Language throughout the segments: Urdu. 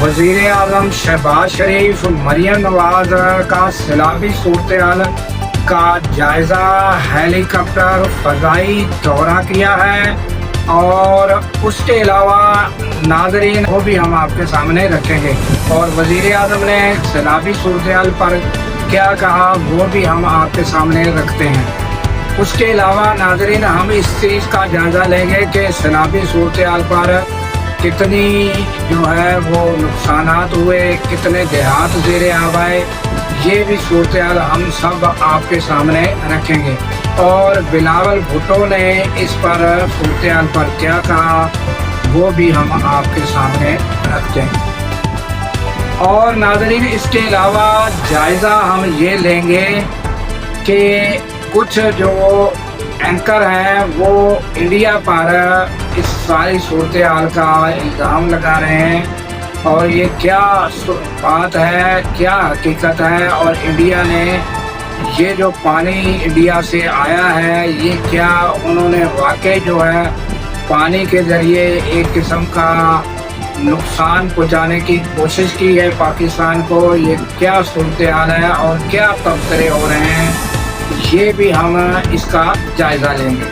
وزیر اعظم شہباز شریف مریم نواز کا سیلابی صورتحال کا جائزہ ہیلی کاپٹر فضائی دورہ کیا ہے، اور اس کے علاوہ ناظرین وہ بھی ہم آپ کے سامنے رکھیں گے، اور وزیر اعظم نے سیلابی صورتحال پر کیا کہا وہ بھی ہم آپ کے سامنے رکھتے ہیں۔ اس کے علاوہ ناظرین ہم اس چیز کا جائزہ لیں گے کہ سیلابی صورتحال پر کتنی جو ہے وہ نقصانات ہوئے، کتنے دیہات زیر آب آئے، یہ بھی صورتحال ہم سب آپ کے سامنے رکھیں گے، اور بلاول بھٹو نے اس پر صورتحال پر کیا کہا وہ بھی ہم آپ کے سامنے رکھتے ہیں۔ اور ناظرین اس کے علاوہ جائزہ ہم یہ لیں گے کہ کچھ جو اینکر ہیں وہ انڈیا پر اس ساری صورتحال کا الزام لگا رہے ہیں، اور یہ کیا بات ہے، کیا حقیقت ہے، اور انڈیا نے یہ جو پانی انڈیا سے آیا ہے یہ کیا انہوں نے واقعی جو ہے پانی کے ذریعے ایک قسم کا نقصان پہنچانے کی کوشش کی ہے پاکستان کو، یہ کیا صورتحال ہے اور کیا تبصرے ہو رہے ہیں، یہ بھی ہم اس کا جائزہ لیں گے۔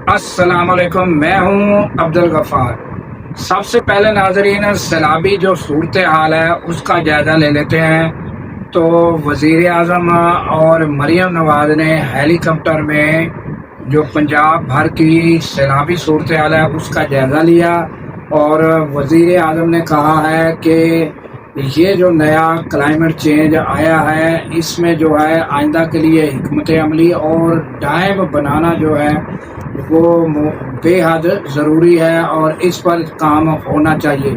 السلام علیکم، میں ہوں عبدالغفار۔ سب سے پہلے ناظرین سیلابی جو صورتحال ہے اس کا جائزہ لے لیتے ہیں۔ تو وزیر اعظم اور مریم نواز نے ہیلی کاپٹر میں جو پنجاب بھر کی سیلابی صورتحال ہے اس کا جائزہ لیا، اور وزیر اعظم نے کہا ہے کہ یہ جو نیا کلائمیٹ چینج آیا ہے اس میں جو ہے آئندہ کے لیے حکمت عملی اور ڈیم بنانا جو ہے وہ بے حد ضروری ہے، اور اس پر کام ہونا چاہیے،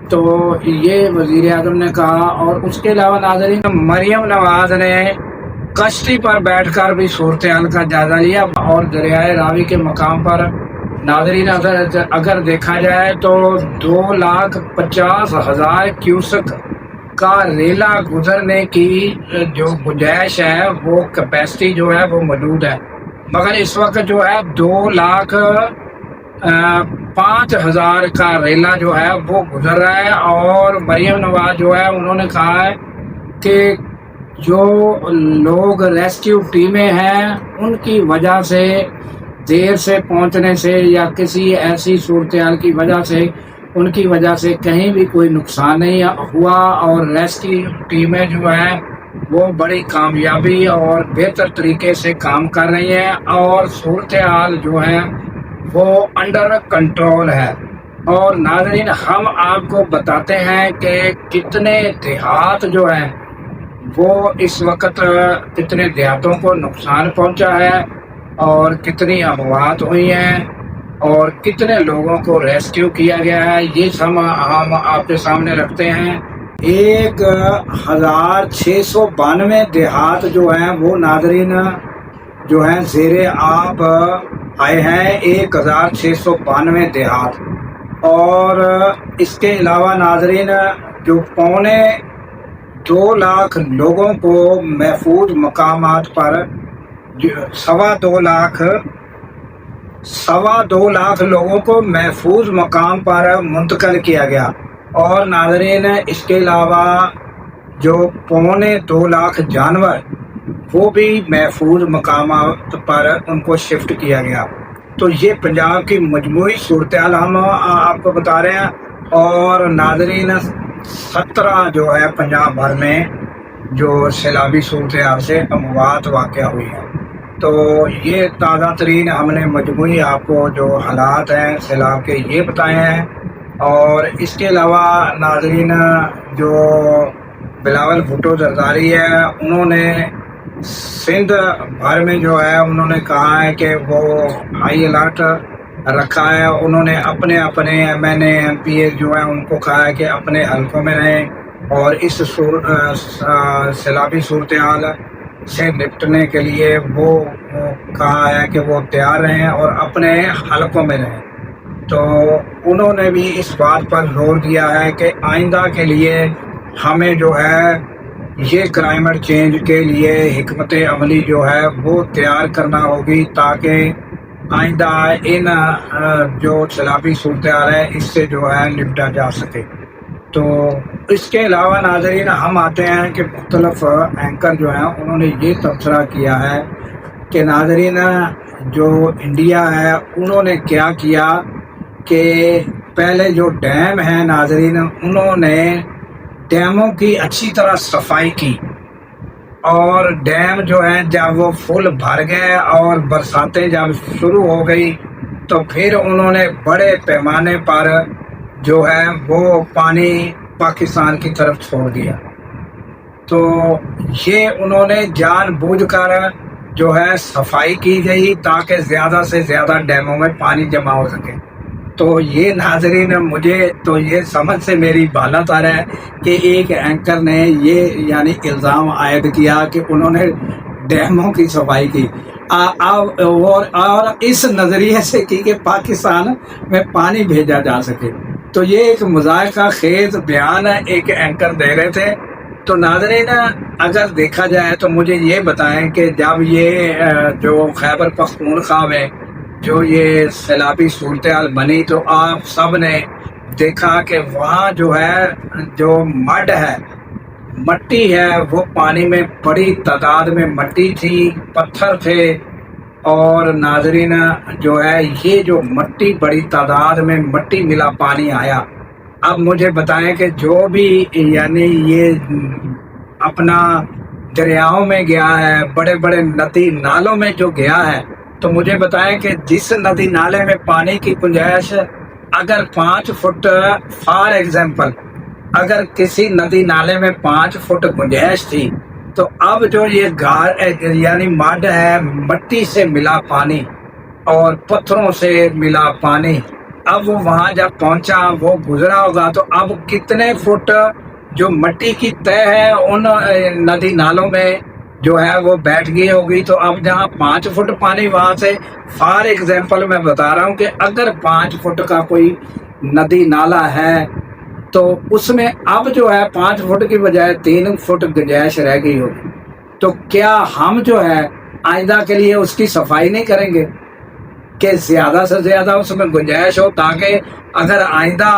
تو یہ وزیر اعظم نے کہا۔ اور اس کے علاوہ ناظرین مریم نواز نے کشتی پر بیٹھ کر بھی صورتحال کا جائزہ لیا، اور دریائے راوی کے مقام پر ناظرین اگر دیکھا جائے تو 2,50,000 کیوسک کا ریلا گزرنے کی جو گنجائش ہے وہ کیپیسٹی جو ہے وہ موجود ہے، مگر اس وقت جو ہے 2,05,000 کا ریلا جو ہے وہ گزر رہا ہے۔ اور مریم نواز جو ہے انہوں نے کہا ہے کہ جو لوگ ریسکیو ٹیمیں ہیں ان کی وجہ سے دیر سے پہنچنے سے یا کسی ایسی صورتحال کی وجہ سے ان کی وجہ سے کہیں بھی کوئی نقصان نہیں ہوا، اور ریسکیو ٹیمیں جو ہیں وہ بڑی کامیابی اور بہتر طریقے سے کام کر رہی ہیں، اور صورتحال جو ہے وہ انڈر کنٹرول ہے۔ اور ناظرین ہم آپ کو بتاتے ہیں کہ کتنے دیہات جو ہیں وہ اس وقت کتنے دیہاتوں کو نقصان پہنچا ہے، اور کتنی اموات ہوئی ہیں، اور کتنے لوگوں کو ریسکیو کیا گیا ہے، یہ سب ہم آپ کے سامنے رکھتے ہیں۔ 1,692 دیہات جو ہیں وہ ناظرین جو ہیں زیر آب آئے ہیں، 1,692 دیہات، اور اس کے علاوہ ناظرین جو 2 لاکھ لوگوں کو محفوظ مقامات پر 2.25 لاکھ لوگوں کو محفوظ مقام پر منتقل کیا گیا، اور ناظرین اس کے علاوہ جو 2.25 لاکھ جانور وہ بھی محفوظ مقامات پر ان کو شفٹ کیا گیا۔ تو یہ پنجاب کی مجموعی صورتحال ہم آپ کو بتا رہے ہیں، اور ناظرین 17 جو ہے پنجاب بھر میں جو سیلابی صورتحال سے اموات واقع ہوئی ہیں۔ تو یہ تازہ ترین ہم نے مجموعی آپ کو جو حالات ہیں سیلاب کے یہ بتائے ہیں۔ اور اس کے علاوہ ناظرین جو بلاول بھٹو زرداری ہے انہوں نے سندھ بھر میں جو ہے انہوں نے کہا ہے کہ وہ ہائی الرٹ رکھا ہے، انہوں نے اپنے ایم پی اے جو ہیں ان کو کہا ہے کہ اپنے حلقوں میں رہیں، اور اس سیلابی صورتحال سے نپٹنے کے لیے وہ کہا ہے کہ وہ تیار رہیں اور اپنے حلقوں میں رہیں۔ تو انہوں نے بھی اس بات پر زور دیا ہے کہ آئندہ کے لیے ہمیں جو ہے یہ کلائمیٹ چینج کے لیے حکمت عملی جو ہے وہ تیار کرنا ہوگی تاکہ آئندہ ان جو سیلابی صورتحال ہے اس سے جو ہے نپٹا جا سکے۔ تو اس کے علاوہ ناظرین ہم آتے ہیں کہ مختلف اینکر جو ہیں انہوں نے یہ تبصرہ کیا ہے کہ ناظرین جو انڈیا ہے انہوں نے کیا کیا کہ پہلے جو ڈیم ہیں ناظرین انہوں نے ڈیموں کی اچھی طرح صفائی کی، اور ڈیم جو ہیں جب وہ فل بھر گئے اور برساتیں جب شروع ہو گئی تو پھر انہوں نے بڑے پیمانے پر جو ہے وہ پانی پاکستان کی طرف چھوڑ دیا۔ تو یہ انہوں نے جان بوجھ کر جو ہے صفائی کی گئی تاکہ زیادہ سے زیادہ ڈیموں میں پانی جمع ہو سکے۔ تو یہ ناظرین مجھے تو یہ سمجھ سے میری بالا تر ہے کہ ایک اینکر نے یہ یعنی الزام عائد کیا کہ انہوں نے ڈیموں کی صفائی کی اور اس نظریے سے کی کہ پاکستان میں پانی بھیجا جا سکے۔ تو یہ ایک مذائقہ خیز بیان ایک اینکر دے رہے تھے۔ تو ناظرین اگر دیکھا جائے تو مجھے یہ بتائیں کہ جب یہ جو خیبر پختونخوا میں جو یہ سیلابی صورتحال بنی تو آپ سب نے دیکھا کہ وہاں جو ہے جو مڈ ہے مٹی ہے وہ پانی میں بڑی تعداد میں مٹی تھی، پتھر تھے، اور ناظرین جو ہے یہ جو مٹی بڑی تعداد میں مٹی ملا پانی آیا۔ اب مجھے بتائیں کہ جو بھی یعنی یہ اپنا دریاؤں میں گیا ہے، بڑے بڑے ندی نالوں میں جو گیا ہے، تو مجھے بتائیں کہ جس ندی نالے میں پانی کی گنجائش اگر 5 فٹ فار ایگزامپل اگر کسی ندی نالے میں 5 فٹ گنجائش تھی، تو اب جو یہ یعنی مڈ ہے مٹی سے ملا پانی اور پتھروں سے ملا پانی، اب وہ وہاں جب پہنچا وہ گزرا ہوگا تو اب کتنے فٹ جو مٹی کی تہ ہے ان ندی نالوں میں جو ہے وہ بیٹھ گئی ہوگی۔ تو اب جہاں 5 فٹ پانی وہاں سے فار ایگزامپل میں بتا رہا ہوں کہ اگر 5 فٹ کا کوئی ندی نالا ہے تو اس میں اب جو ہے 5 فٹ کی بجائے 3 فٹ گنجائش رہ گئی ہوگی۔ تو کیا ہم جو ہے آئندہ کے لیے اس کی صفائی نہیں کریں گے کہ زیادہ سے زیادہ اس میں گنجائش ہو تاکہ اگر آئندہ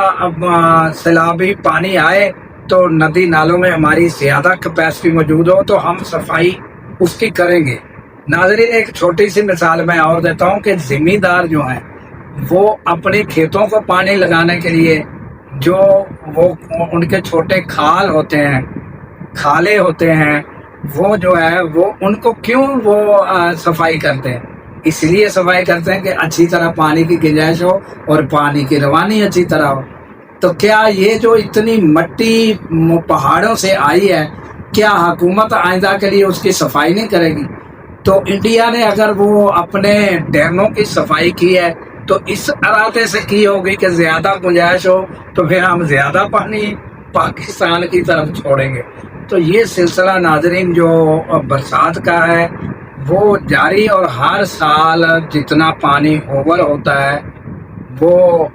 سیلابی پانی آئے تو ندی نالوں میں ہماری زیادہ کیپیسٹی موجود ہو تو ہم صفائی اس کی کریں گے۔ ناظرین ایک چھوٹی سی مثال میں اور دیتا ہوں کہ زمیندار جو ہیں وہ اپنے کھیتوں کو پانی لگانے کے لیے جو وہ ان کے چھوٹے کھال ہوتے ہیں، کھالے ہوتے ہیں، وہ جو ہے وہ ان کو کیوں وہ صفائی کرتے ہیں؟ اس لیے صفائی کرتے ہیں کہ اچھی طرح پانی کی گنجائش ہو اور پانی کی روانی اچھی طرح ہو۔ تو کیا یہ جو اتنی مٹی پہاڑوں سے آئی ہے کیا حکومت آئندہ کے لیے اس کی صفائی نہیں کرے گی؟ تو انڈیا نے اگر وہ اپنے ڈیموں کی صفائی کی ہے تو اس ارادے سے کی ہوگی کہ زیادہ گنجائش ہو تو پھر ہم زیادہ پانی پاکستان کی طرف چھوڑیں گے۔ تو یہ سلسلہ ناظرین جو برسات کا ہے وہ جاری، اور ہر سال جتنا پانی اوور ہوتا ہے وہ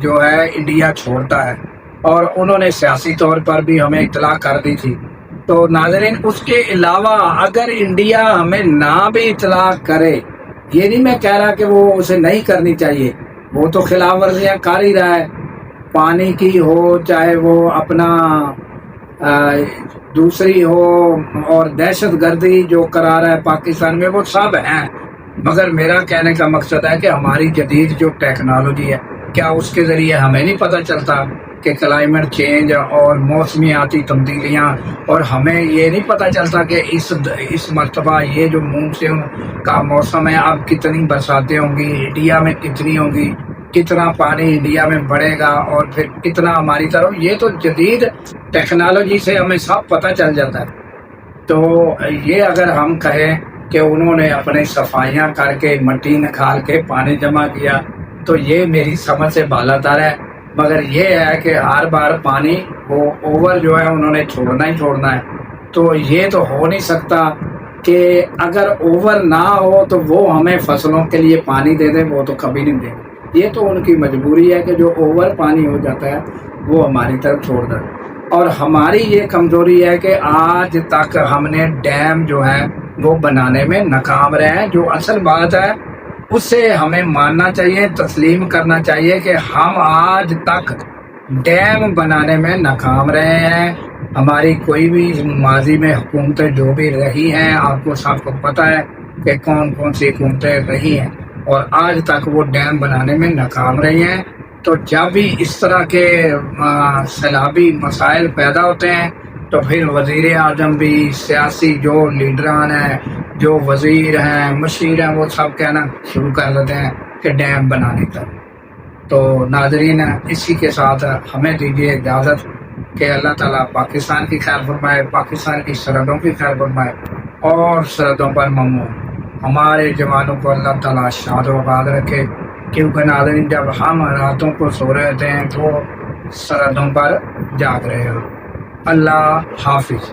جو ہے انڈیا چھوڑتا ہے، اور انہوں نے سیاسی طور پر بھی ہمیں اطلاع کر دی تھی۔ تو ناظرین اس کے علاوہ اگر انڈیا ہمیں نہ بھی اطلاع کرے، یہ نہیں میں کہہ رہا کہ وہ اسے نہیں کرنی چاہیے، وہ تو خلاف ورزیاں کر ہی رہا ہے، پانی کی ہو چاہے وہ اپنا دوسری ہو، اور دہشت گردی جو کرا رہا ہے پاکستان میں، وہ سب ہیں۔ مگر میرا کہنے کا مقصد ہے کہ ہماری جدید جو ٹیکنالوجی ہے کیا اس کے ذریعے ہمیں نہیں پتہ چلتا کہ کلائمیٹ چینج اور موسمیاتی تبدیلیاں، اور ہمیں یہ نہیں پتہ چلتا کہ اس مرتبہ یہ جو مونسون کا موسم ہے اب کتنی برساتیں ہوں گی انڈیا میں، کتنی ہوں گی، کتنا پانی انڈیا میں بڑھے گا، اور پھر کتنا ہماری طرف، یہ تو جدید ٹیکنالوجی سے ہمیں سب پتہ چل جاتا ہے۔ تو یہ اگر ہم کہیں کہ انہوں نے اپنے صفائیاں کر کے مٹی نکال کے پانی جمع کیا تو یہ میری سمجھ سے بالا تر ہے، مگر یہ ہے کہ ہر بار پانی وہ اوور جو ہے انہوں نے چھوڑنا ہی چھوڑنا ہے۔ تو یہ تو ہو نہیں سکتا کہ اگر اوور نہ ہو تو وہ ہمیں فصلوں کے لیے پانی دے دیں، وہ تو کبھی نہیں دیں گے۔ یہ تو ان کی مجبوری ہے کہ جو اوور پانی ہو جاتا ہے وہ ہماری طرف چھوڑ دیں۔ اور ہماری یہ کمزوری ہے کہ آج تک ہم نے ڈیم جو ہے وہ بنانے میں ناکام رہے ہیں. جو اصل بات ہے اسے ہمیں ماننا چاہیے, تسلیم کرنا چاہیے کہ ہم آج تک ڈیم بنانے میں ناکام رہے ہیں. ہماری کوئی بھی ماضی میں حکومتیں جو بھی رہی ہیں, آپ کو سب کو پتہ ہے کہ کون کون سی حکومتیں رہی ہیں, اور آج تک وہ ڈیم بنانے میں ناکام رہی ہیں. تو جب بھی اس طرح کے سیلابی مسائل پیدا ہوتے ہیں تو پھر وزیر اعظم بھی, سیاسی جو لیڈران ہیں, جو وزیر ہیں, مشیر ہیں, وہ سب کہنا شروع کر دیتے ہیں کہ ڈیم بنانے کا. تو ناظرین, اسی کے ساتھ ہمیں دیجیے اجازت کہ اللہ تعالیٰ پاکستان کی خیر فرمائے, پاکستان کی سرحدوں کی خیر فرمائے, اور سرحدوں پر ہمارے جوانوں کو اللہ تعالیٰ شاد و آباد رکھے. کیونکہ ناظرین, جب ہم راتوں کو سو رہے ہوتے ہیں تو سرحدوں پر جاگ رہے ہو. اللہ حافظ.